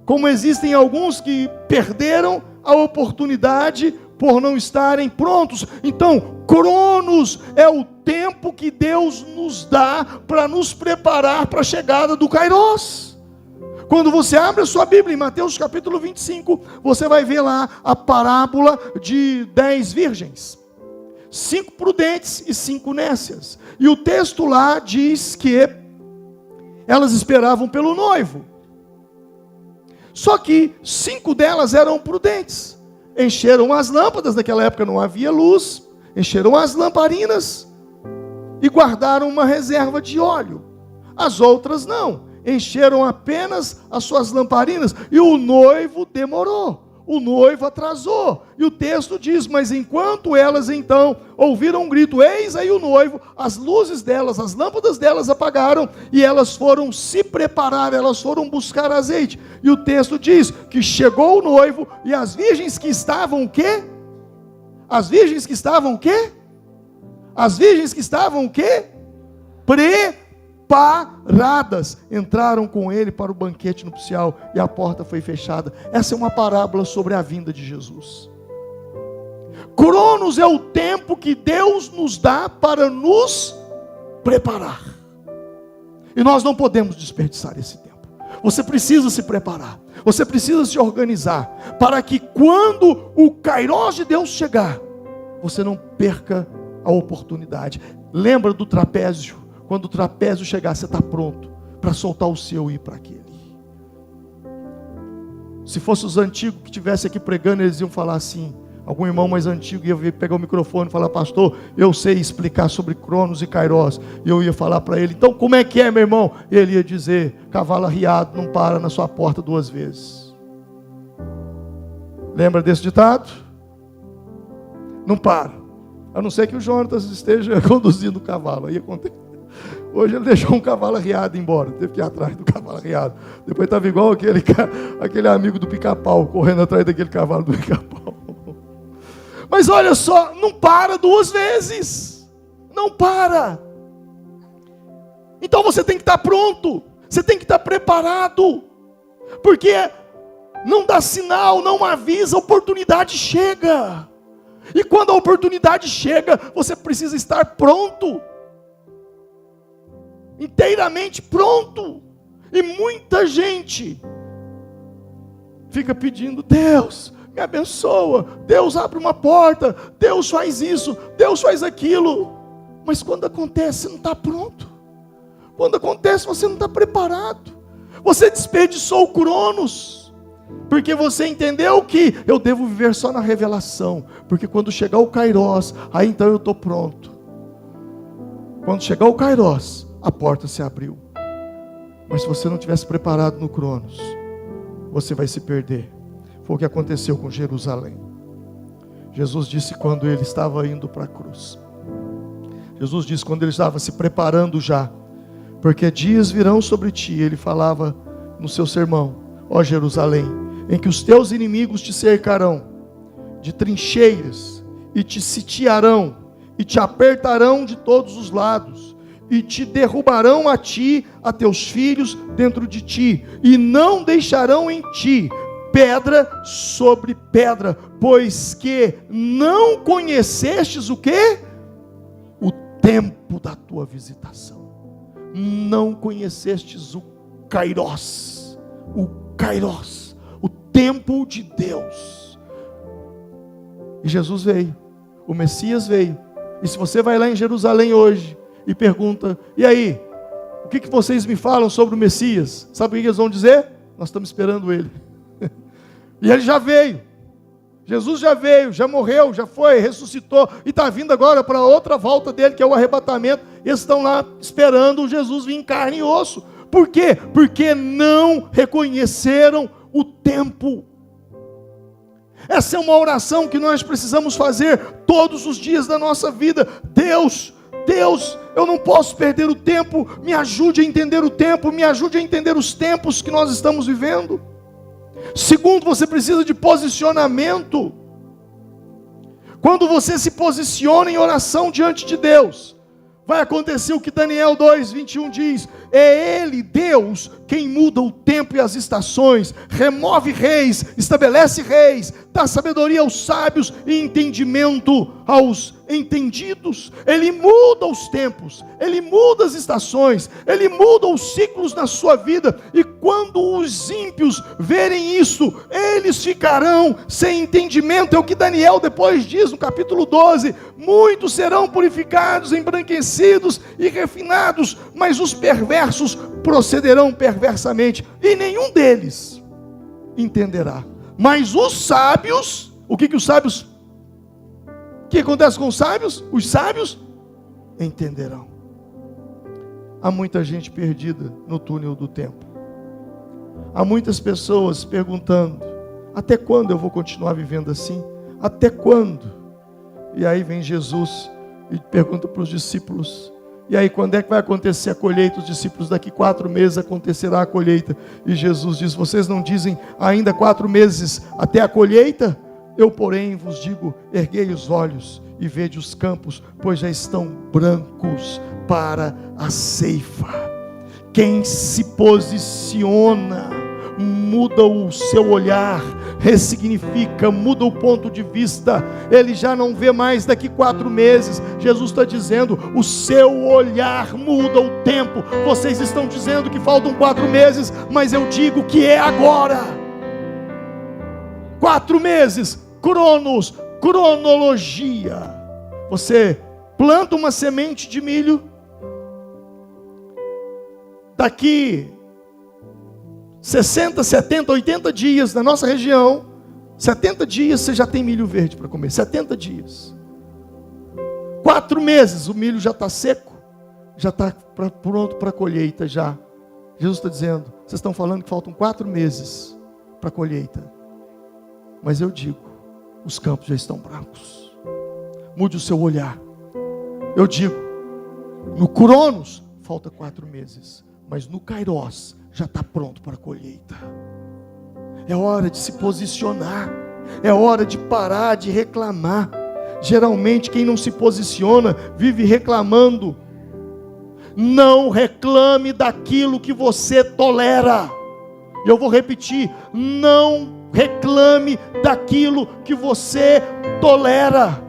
Como existem alguns que perderam a oportunidade por não estarem prontos. Então, Cronos é o tempo que Deus nos dá para nos preparar para a chegada do Kairos. Quando você abre a sua Bíblia em Mateus capítulo 25, você vai ver lá a parábola de 10 virgens, 5 prudentes e 5 nécias. E o texto lá diz que elas esperavam pelo noivo. Só que 5 delas eram prudentes. Encheram as lâmpadas, naquela época não havia luz, encheram as lamparinas e guardaram uma reserva de óleo. As outras não, encheram apenas as suas lamparinas e o noivo demorou. o noivo atrasou. E o texto diz: mas enquanto elas então ouviram um grito, eis aí o noivo, as luzes delas, as lâmpadas delas apagaram, e elas foram se preparar, elas foram buscar azeite. E o texto diz que chegou o noivo, e as virgens que estavam o quê? As virgens que estavam o quê? As virgens que estavam o quê? Preparadas, entraram com ele para o banquete nupcial, e a porta foi fechada. Essa é uma parábola sobre a vinda de Jesus. Cronos é o tempo que Deus nos dá para nos preparar, e nós não podemos desperdiçar esse tempo. Você precisa se preparar, você precisa se organizar, para que quando o Kairos de Deus chegar, você não perca a oportunidade. Lembra do trapézio? Quando o trapézio chegar, você está pronto para soltar o seu e ir para aquele. Se fosse os antigos que estivessem aqui pregando, eles iam falar assim, algum irmão mais antigo ia pegar o microfone e falar: pastor, eu sei explicar sobre Cronos e Kairos. E eu ia falar para ele: então como é que é, meu irmão? E ele ia dizer: cavalo arriado não para na sua porta 2 vezes. Lembra desse ditado? Não para, a não ser que o Jonatas esteja conduzindo o cavalo. Aí acontece. Hoje ele deixou um cavalo arriado embora, teve que ir atrás do cavalo arriado. Depois estava igual aquele amigo do pica-pau, correndo atrás daquele cavalo do pica-pau. Mas olha só, não para 2 vezes, não para. Então você tem que estar pronto, você tem que estar preparado, porque não dá sinal, não avisa, a oportunidade chega. E quando a oportunidade chega, você precisa estar pronto, inteiramente pronto. E muita gente fica pedindo: Deus me abençoa, Deus abre uma porta, Deus faz isso, Deus faz aquilo. Mas quando acontece, você não está pronto. Quando acontece, você não está preparado. Você desperdiçou o Cronos, porque você entendeu que eu devo viver só na revelação, porque quando chegar o Kairos, aí então eu estou pronto. Quando chegar o Kairos, a porta se abriu. Mas se você não tivesse preparado no Cronos, você vai se perder. Foi o que aconteceu com Jerusalém. Jesus disse quando ele estava indo para a cruz. Jesus disse quando ele estava se preparando já, porque dias virão sobre ti, ele falava no seu sermão: ó Jerusalém, em que os teus inimigos te cercarão de trincheiras, e te sitiarão, e te apertarão de todos os lados, e te derrubarão a ti, a teus filhos dentro de ti, e não deixarão em ti pedra sobre pedra, pois que não conhecestes o quê? O tempo da tua visitação. Não conhecestes o Kairos, o tempo de Deus. E Jesus veio, o Messias veio. E se você vai lá em Jerusalém hoje e pergunta: e aí, o que vocês me falam sobre o Messias? Sabe o que eles vão dizer? Nós estamos esperando ele. E ele já veio, Jesus já veio, já morreu, já foi, ressuscitou, e está vindo agora para outra volta dele, que é o arrebatamento. Eles estão lá esperando Jesus vir em carne e osso. Por quê? Porque não reconheceram o tempo. Essa é uma oração que nós precisamos fazer todos os dias da nossa vida. Deus, eu não posso perder o tempo, me ajude a entender o tempo, me ajude a entender os tempos que nós estamos vivendo. Segundo, você precisa de posicionamento. Quando você se posiciona em oração diante de Deus, vai acontecer o que Daniel 2:21 diz: é Ele, Deus, quem muda o tempo e as estações, remove reis, estabelece reis, dá sabedoria aos sábios e entendimento aos entendidos. Ele muda os tempos, Ele muda as estações, Ele muda os ciclos na sua vida, e quando os ímpios verem isso, eles ficarão sem entendimento. É o que Daniel depois diz no capítulo 12: muitos serão purificados, embranquecidos e refinados, mas os perversos procederão perversamente, e nenhum deles entenderá. Mas os sábios, o que acontece com os sábios? Os sábios entenderão. Há muita gente perdida no túnel do tempo. Há muitas pessoas perguntando: Até quando eu vou continuar vivendo assim? Até quando? E aí vem Jesus e pergunta para os discípulos: e aí, quando é que vai acontecer a colheita? Os discípulos: daqui 4 meses acontecerá a colheita. E Jesus diz: vocês não dizem ainda 4 meses até a colheita? Eu, porém, vos digo: erguei os olhos e vede os campos, pois já estão brancos para a ceifa. Quem se posiciona, muda o seu olhar, ressignifica, muda o ponto de vista. Ele já não vê mais daqui 4 meses. Jesus está dizendo: o seu olhar muda o tempo. Vocês estão dizendo que faltam 4 meses, mas eu digo que é agora. 4 meses, cronos, cronologia. Você planta uma semente de milho, daqui 60, 70, 80 dias na nossa região, 70 dias você já tem milho verde para comer. 70 dias. 4 meses o milho já está seco, já está pronto para a colheita já. Jesus está dizendo: vocês estão falando que faltam 4 meses para a colheita, mas eu digo, os campos já estão brancos. Mude o seu olhar. Eu digo, no Cronos falta 4 meses, mas no Kairos já está pronto para a colheita. É hora de se posicionar. É hora de parar de reclamar. Geralmente quem não se posiciona vive reclamando. Não reclame daquilo que você tolera. Eu vou repetir: não reclame daquilo que você tolera.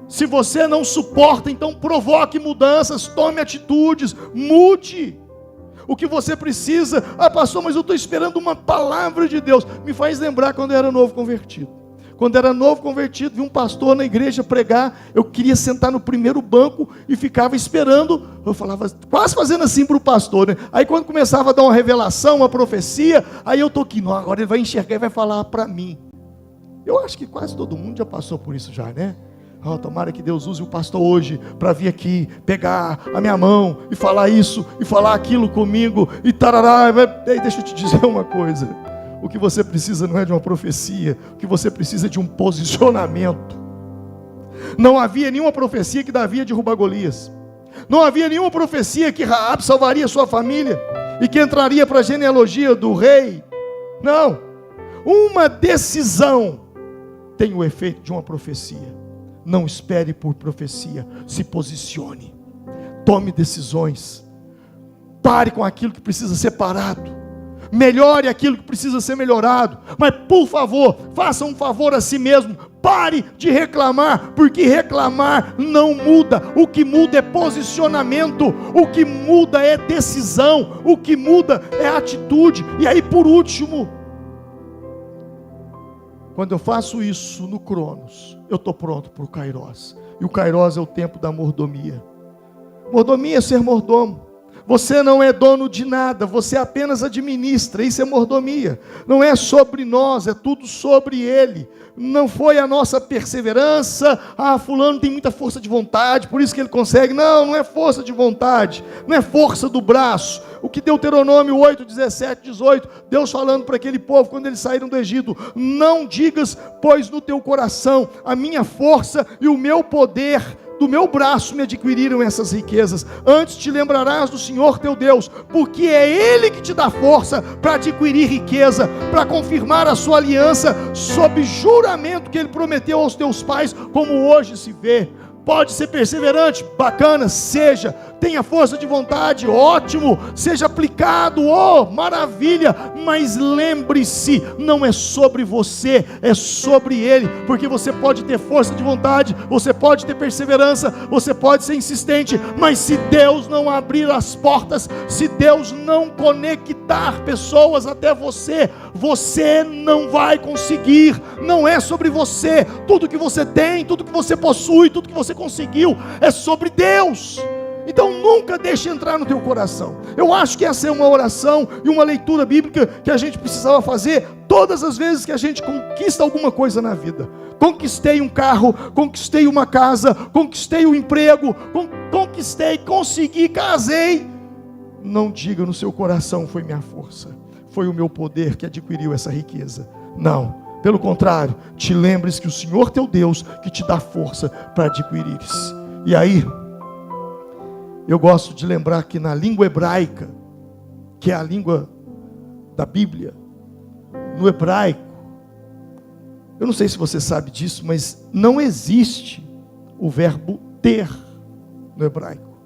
Se você não suporta, então provoque mudanças, tome atitudes, mude. O que você precisa: ah, pastor, mas eu estou esperando uma palavra de Deus. Me faz lembrar quando eu era novo convertido. Quando era novo convertido, vi um pastor na igreja pregar. Eu queria sentar no primeiro banco e ficava esperando. Eu falava, quase fazendo assim para o pastor, né? Aí quando começava a dar uma revelação, uma profecia, aí eu estou aqui, não, agora ele vai enxergar e vai falar para mim. Eu acho que quase todo mundo já passou por isso já, né? Oh, tomara que Deus use o pastor hoje para vir aqui, pegar a minha mão e falar isso, e falar aquilo comigo, e tarará. Deixa eu te dizer uma coisa: o que você precisa não é de uma profecia, o que você precisa é de um posicionamento. Não havia nenhuma profecia que Davi ia derrubar Golias. Não havia nenhuma profecia que Raabe salvaria sua família e que entraria para a genealogia do rei. Não. Uma decisão tem o efeito de uma profecia. Não espere por profecia, se posicione, tome decisões, pare com aquilo que precisa ser parado, melhore aquilo que precisa ser melhorado, mas por favor, faça um favor a si mesmo, pare de reclamar, porque reclamar não muda. O que muda é posicionamento, o que muda é decisão, o que muda é atitude. E aí, por último, quando eu faço isso no Cronos, eu estou pronto para o Kairos. E o Kairos é o tempo da mordomia. Mordomia é ser mordomo. Você não é dono de nada, você apenas administra. Isso é mordomia. Não é sobre nós, é tudo sobre Ele. Não foi a nossa perseverança. Ah, fulano tem muita força de vontade, por isso que ele consegue. Não, não é força de vontade, não é força do braço. O que Deuteronômio 8, 17, 18, Deus falando para aquele povo quando eles saíram do Egito: não digas, pois no teu coração, a minha força e o meu poder do meu braço me adquiriram essas riquezas. Antes te lembrarás do Senhor teu Deus, porque é Ele que te dá força para adquirir riqueza, para confirmar a sua aliança, sob juramento que Ele prometeu aos teus pais, como hoje se vê. Pode ser perseverante, bacana, seja. Tenha força de vontade, ótimo. Seja aplicado, oh, maravilha. Mas lembre-se, não é sobre você, é sobre Ele. Porque você pode ter força de vontade, você pode ter perseverança, você pode ser insistente, mas se Deus não abrir as portas, se Deus não conectar pessoas até você, você não vai conseguir. Não é sobre você. Tudo que você tem, tudo que você possui, tudo que você conseguiu, é sobre Deus. Então nunca deixe entrar no teu coração. Eu acho que essa é uma oração e uma leitura bíblica que a gente precisava fazer todas as vezes que a gente conquista alguma coisa na vida. Conquistei um carro, conquistei uma casa, conquistei um emprego, consegui, casei. Não diga no seu coração: foi minha força, foi o meu poder que adquiriu essa riqueza. Não, pelo contrário, te lembres que o Senhor teu Deus que te dá força para adquirires. E aí, eu gosto de lembrar que na língua hebraica, que é a língua da Bíblia, no hebraico, eu não sei se você sabe disso, mas não existe o verbo ter no hebraico.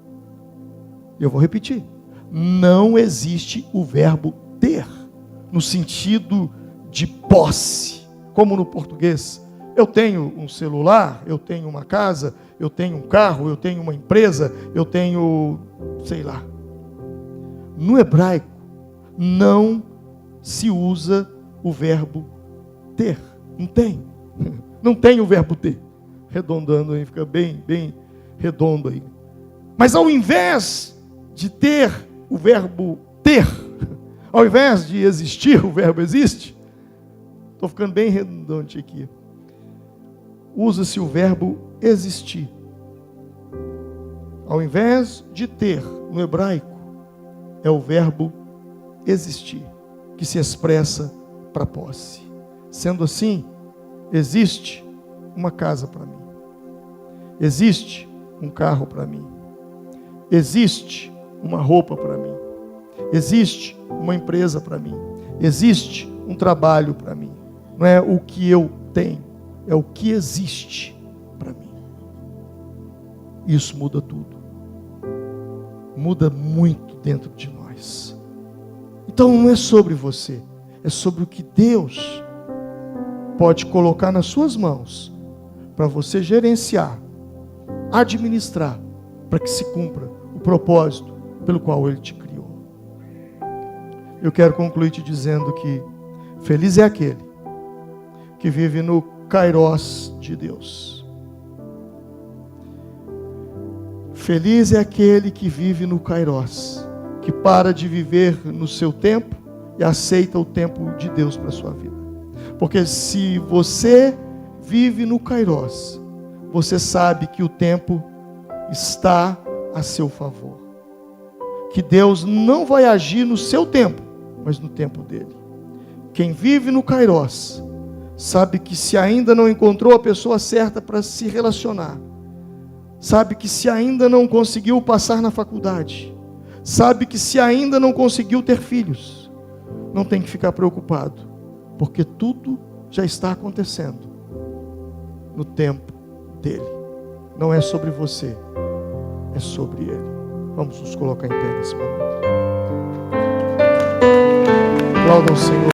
Eu vou repetir. Não existe o verbo ter, no sentido de posse, como no português. Eu tenho um celular, eu tenho uma casa, eu tenho um carro, eu tenho uma empresa, eu tenho, sei lá. No hebraico, não se usa o verbo ter. Não tem. Não tem o verbo ter. Redondando aí, fica bem redondo aí. Mas ao invés de ter o verbo ter, ao invés de existir, o verbo existe. Estou ficando bem redundante aqui. Usa-se o verbo existir. Ao invés de ter, no hebraico, é o verbo existir, que se expressa para posse. Sendo assim, existe uma casa para mim. Existe um carro para mim. Existe uma roupa para mim. Existe uma empresa para mim. Existe um trabalho para mim. Não é o que eu tenho, é o que existe para mim. Isso muda tudo. Muda muito dentro de nós. Então não é sobre você, é sobre o que Deus pode colocar nas suas mãos para você gerenciar, administrar, para que se cumpra o propósito pelo qual Ele te criou. Eu quero concluir te dizendo que feliz é aquele que vive no Kairos de Deus. Feliz é aquele que vive no Kairos, que para de viver no seu tempo e aceita o tempo de Deus para a sua vida. Porque se você vive no Kairos, você sabe que o tempo está a seu favor. Que Deus não vai agir no seu tempo, mas no tempo dele. Quem vive no Kairos, sabe que se ainda não encontrou a pessoa certa para se relacionar, sabe que se ainda não conseguiu passar na faculdade, sabe que se ainda não conseguiu ter filhos, não tem que ficar preocupado, porque tudo já está acontecendo no tempo dele. Não é sobre você, é sobre ele. Vamos nos colocar em pé nesse momento. Aplaudam o Senhor.